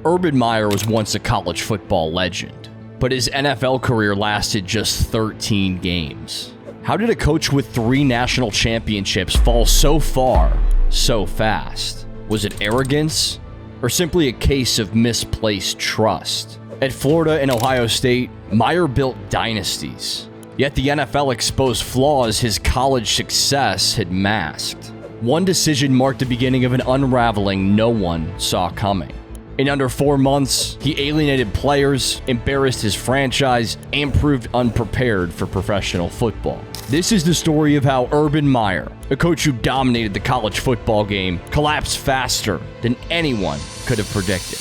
Urban Meyer was once a college football legend, but his NFL career lasted just 13 games. How did a coach with 3 national championships fall so far, so fast? Was it arrogance, or simply a case of misplaced trust? At Florida and Ohio State, Meyer built dynasties, yet the NFL exposed flaws his college success had masked. One decision marked the beginning of an unraveling no one saw coming. In under 4 months, he alienated players, embarrassed his franchise, and proved unprepared for professional football. This is the story of how Urban Meyer, a coach who dominated the college football game, collapsed faster than anyone could have predicted.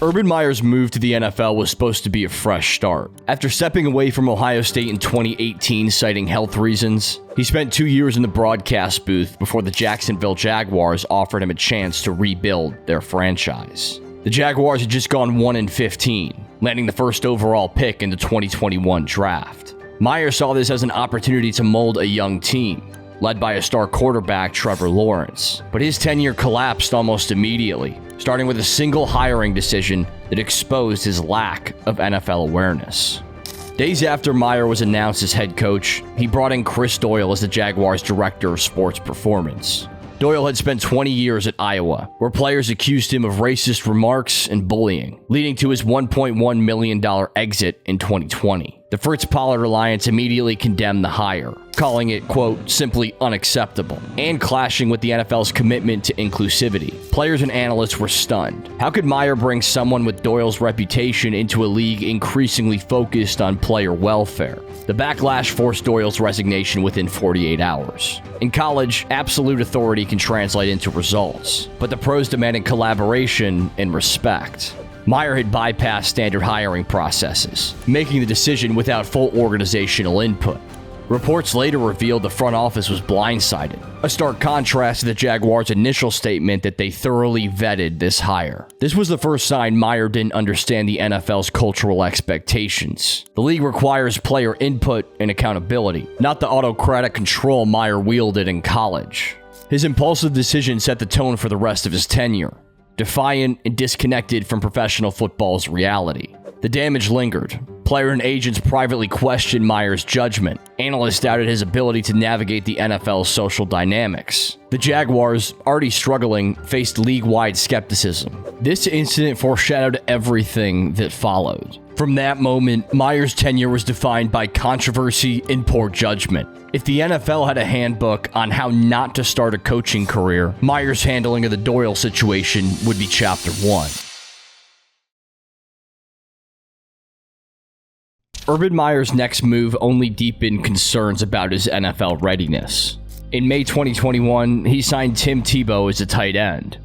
Urban Meyer's move to the NFL was supposed to be a fresh start. After stepping away from Ohio State in 2018 citing health reasons, he spent 2 years in the broadcast booth before the Jacksonville Jaguars offered him a chance to rebuild their franchise. The Jaguars had just gone 1-15, landing the first overall pick in the 2021 draft. Meyer saw this as an opportunity to mold a young team, led by a star quarterback, Trevor Lawrence. But his tenure collapsed almost immediately, starting with a single hiring decision that exposed his lack of NFL awareness. Days after Meyer was announced as head coach, he brought in Chris Doyle as the Jaguars' director of sports performance. Doyle had spent 20 years at Iowa, where players accused him of racist remarks and bullying, leading to his $1.1 million exit in 2020. The Fritz Pollard Alliance immediately condemned the hire, calling it, quote, simply unacceptable, and clashing with the NFL's commitment to inclusivity. Players and analysts were stunned. How could Meyer bring someone with Doyle's reputation into a league increasingly focused on player welfare? The backlash forced Doyle's resignation within 48 hours. In college, absolute authority can translate into results, but the pros demanded collaboration and respect. Meyer had bypassed standard hiring processes, making the decision without full organizational input. Reports later revealed the front office was blindsided, a stark contrast to the Jaguars' initial statement that they thoroughly vetted this hire. This was the first sign Meyer didn't understand the NFL's cultural expectations. The league requires player input and accountability, not the autocratic control Meyer wielded in college. His impulsive decision set the tone for the rest of his tenure, defiant and disconnected from professional football's reality. The damage lingered. Player and agents privately questioned Meyer's judgment. Analysts doubted his ability to navigate the NFL's social dynamics. The Jaguars, already struggling, faced league-wide skepticism. This incident foreshadowed everything that followed. From that moment, Meyer's tenure was defined by controversy and poor judgment. If the NFL had a handbook on how not to start a coaching career, Meyer's handling of the Doyle situation would be Chapter 1. Urban Meyer's next move only deepened concerns about his NFL readiness. In May 2021, he signed Tim Tebow as a tight end,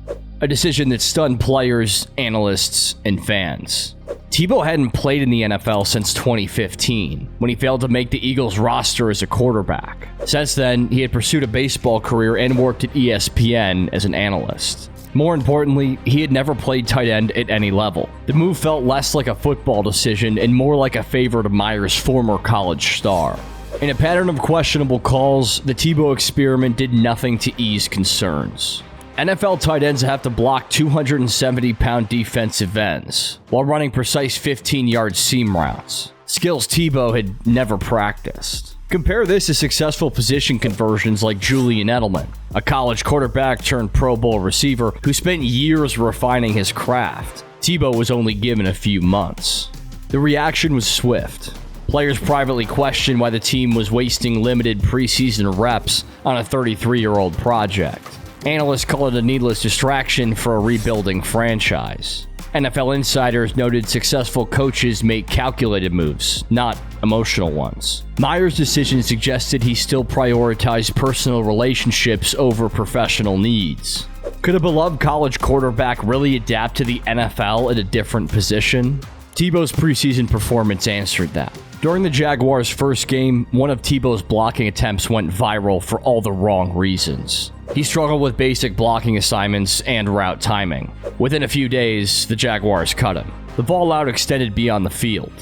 a decision that stunned players, analysts, and fans. Tebow hadn't played in the NFL since 2015, when he failed to make the Eagles' roster as a quarterback. Since then, he had pursued a baseball career and worked at ESPN as an analyst. More importantly, he had never played tight end at any level. The move felt less like a football decision and more like a favor to Meyer's former college star. In a pattern of questionable calls, the Tebow experiment did nothing to ease concerns. NFL tight ends have to block 270-pound defensive ends while running precise 15-yard seam routes, skills Tebow had never practiced. Compare this to successful position conversions like Julian Edelman, a college quarterback turned Pro Bowl receiver who spent years refining his craft. Tebow was only given a few months. The reaction was swift. Players privately questioned why the team was wasting limited preseason reps on a 33-year-old project. Analysts call it a needless distraction for a rebuilding franchise. NFL insiders noted successful coaches make calculated moves, not emotional ones. Meyer's decision suggested he still prioritized personal relationships over professional needs. Could a beloved college quarterback really adapt to the NFL at a different position? Tebow's preseason performance answered that. During the Jaguars' first game, one of Tebow's blocking attempts went viral for all the wrong reasons. He struggled with basic blocking assignments and route timing. Within a few days, the Jaguars cut him. The fallout extended beyond the field.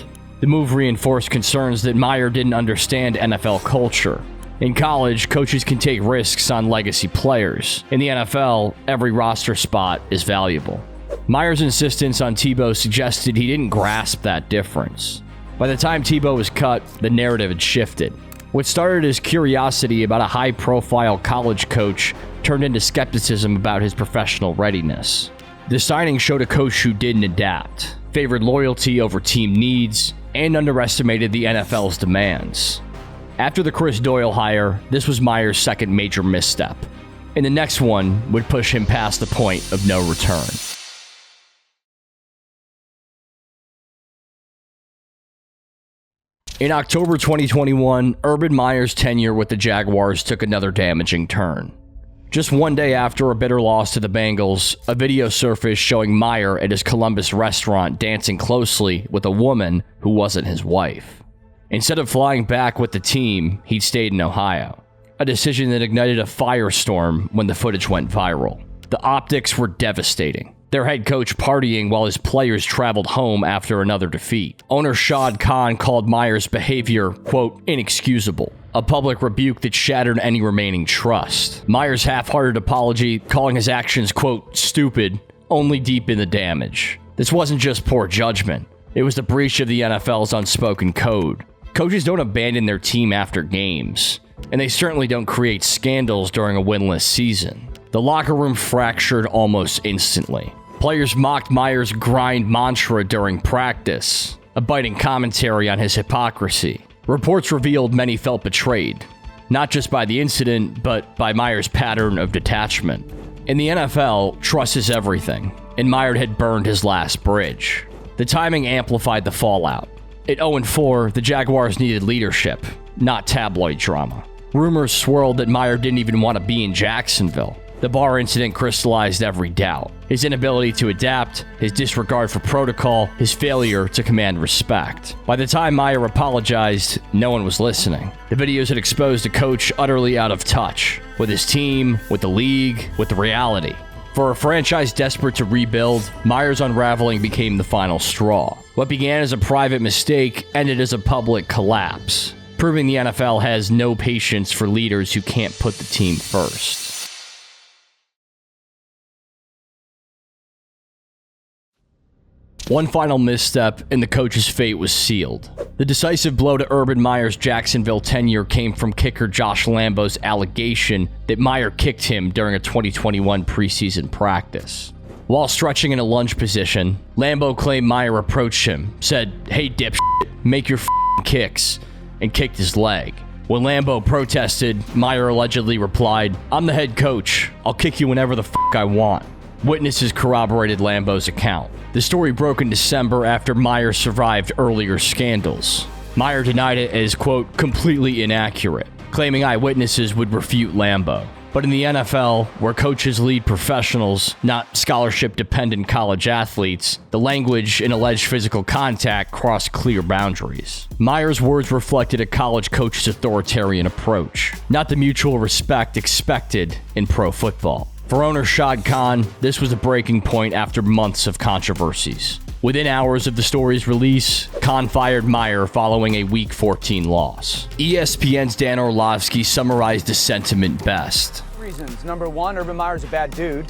The move reinforced concerns that Meyer didn't understand NFL culture. In college, coaches can take risks on legacy players. In the NFL, every roster spot is valuable. Meyer's insistence on Tebow suggested he didn't grasp that difference. By the time Tebow was cut, the narrative had shifted. What started as curiosity about a high-profile college coach turned into skepticism about his professional readiness. The signing showed a coach who didn't adapt, favored loyalty over team needs, and underestimated the NFL's demands. After the Chris Doyle hire, this was Meyer's second major misstep, and the next one would push him past the point of no return. In October 2021, Urban Meyer's tenure with the Jaguars took another damaging turn. Just one day after a bitter loss to the Bengals, a video surfaced showing Meyer at his Columbus restaurant dancing closely with a woman who wasn't his wife. Instead of flying back with the team, he'd stayed in Ohio, a decision that ignited a firestorm when the footage went viral. The optics were devastating. Their head coach partying while his players traveled home after another defeat. Owner Shad Khan called Meyer's behavior, quote, inexcusable, a public rebuke that shattered any remaining trust. Meyer's half-hearted apology, calling his actions, quote, stupid, only deepened the damage. This wasn't just poor judgment. It was the breach of the NFL's unspoken code. Coaches don't abandon their team after games, and they certainly don't create scandals during a winless season. The locker room fractured almost instantly. Players mocked Meyer's grind mantra during practice, a biting commentary on his hypocrisy. Reports revealed many felt betrayed, not just by the incident, but by Meyer's pattern of detachment. In the NFL, trust is everything, and Meyer had burned his last bridge. The timing amplified the fallout. At 0-4, the Jaguars needed leadership, not tabloid drama. Rumors swirled that Meyer didn't even want to be in Jacksonville. The bar incident crystallized every doubt. His inability to adapt, his disregard for protocol, his failure to command respect. By the time Meyer apologized, no one was listening. The videos had exposed a coach utterly out of touch with his team, with the league, with the reality. For a franchise desperate to rebuild, Meyer's unraveling became the final straw. What began as a private mistake ended as a public collapse, proving the NFL has no patience for leaders who can't put the team first. One final misstep, and the coach's fate was sealed. The decisive blow to Urban Meyer's Jacksonville tenure came from kicker Josh Lambo's allegation that Meyer kicked him during a 2021 preseason practice. While stretching in a lunge position, Lambo claimed Meyer approached him, said, "Hey dipshit, make your kicks," and kicked his leg. When Lambo protested, Meyer allegedly replied, "I'm the head coach. I'll kick you whenever the I want." Witnesses corroborated Lambo's account. The story broke in December after Meyer survived earlier scandals. Meyer denied it as, quote, completely inaccurate, claiming eyewitnesses would refute Lambo. But in the NFL, where coaches lead professionals, not scholarship-dependent college athletes, the language and alleged physical contact crossed clear boundaries. Meyer's words reflected a college coach's authoritarian approach, not the mutual respect expected in pro football. For owner Shad Khan, this was a breaking point after months of controversies. Within hours of the story's release, Khan fired Meyer following a Week 14 loss. ESPN's Dan Orlovsky summarized the sentiment best. Reasons. Number one, Urban Meyer's a bad dude.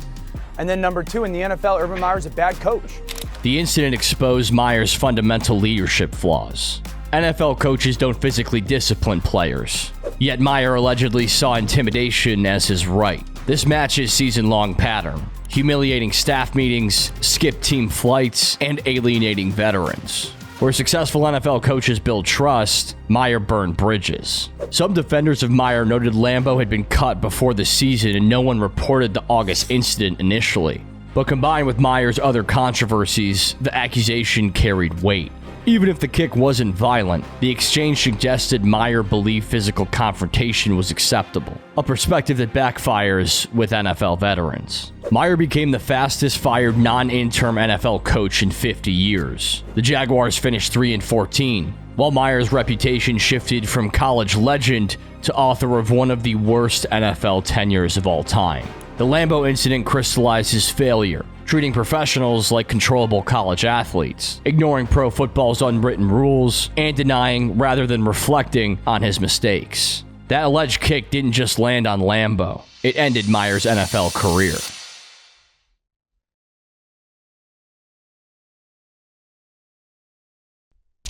And then number two, in the NFL, Urban Meyer's a bad coach. The incident exposed Meyer's fundamental leadership flaws. NFL coaches don't physically discipline players, yet Meyer allegedly saw intimidation as his right. This matches season-long pattern: humiliating staff meetings, skipped team flights, and alienating veterans. Where successful NFL coaches build trust, Meyer burned bridges. Some defenders of Meyer noted Lambo had been cut before the season and no one reported the August incident initially. But combined with Meyer's other controversies, the accusation carried weight. Even if the kick wasn't violent, the exchange suggested Meyer believed physical confrontation was acceptable, a perspective that backfires with NFL veterans. Meyer became the fastest fired non-interim NFL coach in 50 years. The Jaguars finished 3-14, while Meyer's reputation shifted from college legend to author of one of the worst NFL tenures of all time. The Lambo incident crystallized his failure, treating professionals like controllable college athletes, ignoring pro football's unwritten rules, and denying rather than reflecting on his mistakes. That alleged kick didn't just land on Lambo. It ended Meyer's NFL career.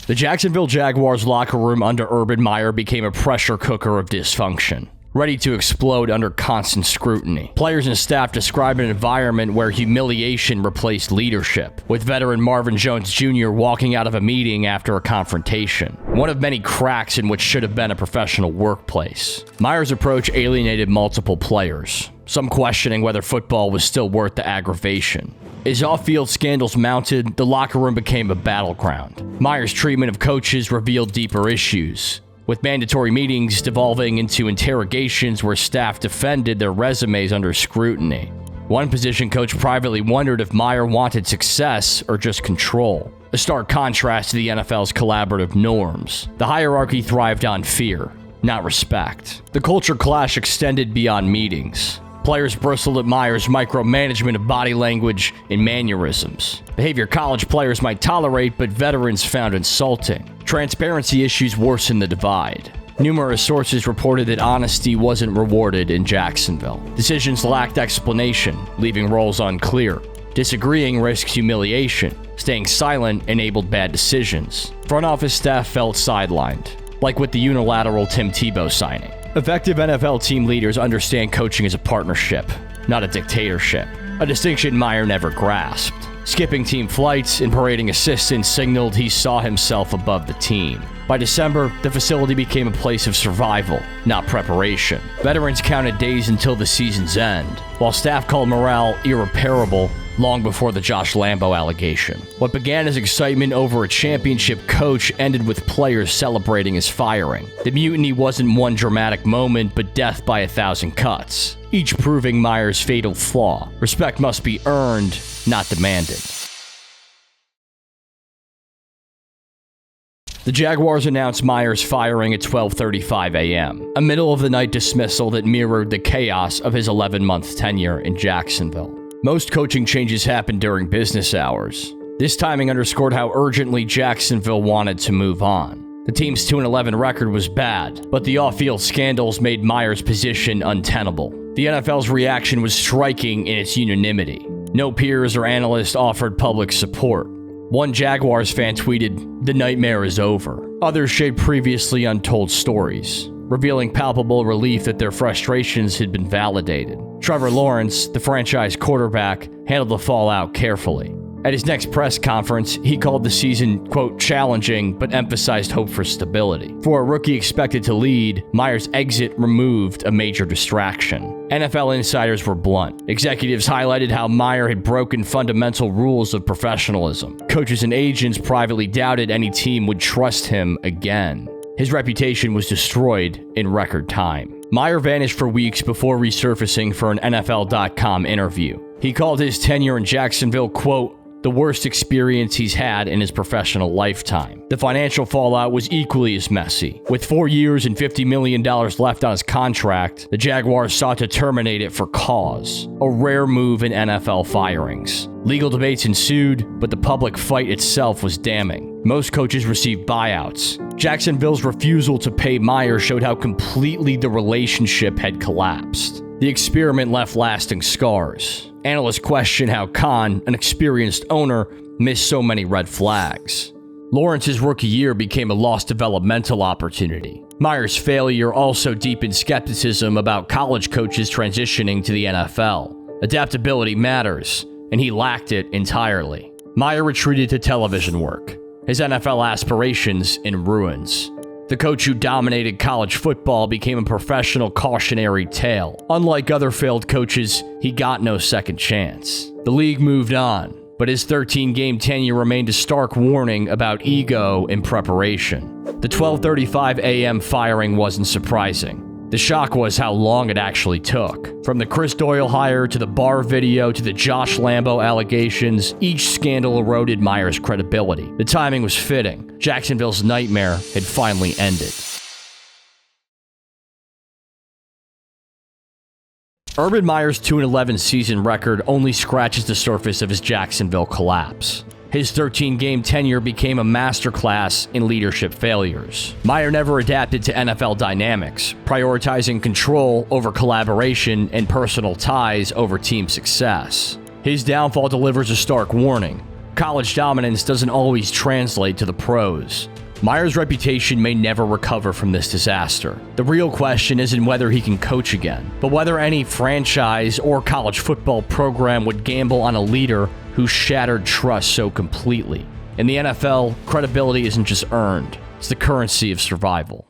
The Jacksonville Jaguars locker room under Urban Meyer became a pressure cooker of dysfunction, ready to explode under constant scrutiny. Players and staff described an environment where humiliation replaced leadership, with veteran Marvin Jones Jr. walking out of a meeting after a confrontation, one of many cracks in which should have been a professional workplace. Meyer's approach alienated multiple players, some questioning whether football was still worth the aggravation. As off-field scandals mounted, the locker room became a battleground. Meyer's treatment of coaches revealed deeper issues, with mandatory meetings devolving into interrogations where staff defended their resumes under scrutiny. One position coach privately wondered if Meyer wanted success or just control, a stark contrast to the NFL's collaborative norms. The hierarchy thrived on fear, not respect. The culture clash extended beyond meetings. Players bristled at Meyer's micromanagement of body language and mannerisms, behavior college players might tolerate but veterans found insulting. Transparency issues worsened the divide. Numerous sources reported that honesty wasn't rewarded in Jacksonville. Decisions lacked explanation, leaving roles unclear. Disagreeing risked humiliation. Staying silent enabled bad decisions. Front office staff felt sidelined, like with the unilateral Tim Tebow signing. Effective NFL team leaders understand coaching as a partnership, not a dictatorship, a distinction Meyer never grasped. Skipping team flights and parading assistants signaled he saw himself above the team. By December, the facility became a place of survival, not preparation. Veterans counted days until the season's end, while staff called morale irreparable long before the Josh Lambo allegation. What began as excitement over a championship coach ended with players celebrating his firing. The mutiny wasn't one dramatic moment, but death by 1,000 cuts, each proving Meyer's fatal flaw. Respect must be earned, not demanded. The Jaguars announced Meyer's firing at 12:35 a.m., a middle-of-the-night dismissal that mirrored the chaos of his 11-month tenure in Jacksonville. Most coaching changes happened during business hours. This timing underscored how urgently Jacksonville wanted to move on. The team's 2-11 record was bad, but the off-field scandals made Meyer's position untenable. The NFL's reaction was striking in its unanimity. No peers or analysts offered public support. One Jaguars fan tweeted, "The nightmare is over." Others shared previously untold stories, revealing palpable relief that their frustrations had been validated. Trevor Lawrence, the franchise quarterback, handled the fallout carefully. At his next press conference, he called the season, quote, challenging, but emphasized hope for stability. For a rookie expected to lead, Meyer's exit removed a major distraction. NFL insiders were blunt. Executives highlighted how Meyer had broken fundamental rules of professionalism. Coaches and agents privately doubted any team would trust him again. His reputation was destroyed in record time. Meyer vanished for weeks before resurfacing for an NFL.com interview. He called his tenure in Jacksonville, quote, the worst experience he's had in his professional lifetime. The financial fallout was equally as messy. With 4 years and $50 million left on his contract, the Jaguars sought to terminate it for cause, a rare move in NFL firings. Legal debates ensued, but the public fight itself was damning. Most coaches received buyouts. Jacksonville's refusal to pay Meyer showed how completely the relationship had collapsed. The experiment left lasting scars. Analysts question how Khan, an experienced owner, missed so many red flags. Lawrence's rookie year became a lost developmental opportunity. Meyer's failure also deepened skepticism about college coaches transitioning to the NFL. Adaptability matters, and he lacked it entirely. Meyer retreated to television work, his NFL aspirations in ruins. The coach who dominated college football became a professional cautionary tale. Unlike other failed coaches, he got no second chance. The league moved on, but his 13-game tenure remained a stark warning about ego and preparation. The 12:35 a.m. firing wasn't surprising. The shock was how long it actually took. From the Chris Doyle hire to the bar video to the Josh Lambo allegations, each scandal eroded Meyer's credibility. The timing was fitting. Jacksonville's nightmare had finally ended. Urban Meyer's 2-11 season record only scratches the surface of his Jacksonville collapse. His 13-game tenure became a masterclass in leadership failures. Meyer never adapted to NFL dynamics, prioritizing control over collaboration and personal ties over team success. His downfall delivers a stark warning. College dominance doesn't always translate to the pros. Meyer's reputation may never recover from this disaster. The real question isn't whether he can coach again, but whether any franchise or college football program would gamble on a leader who shattered trust so completely. In the NFL, credibility isn't just earned, it's the currency of survival.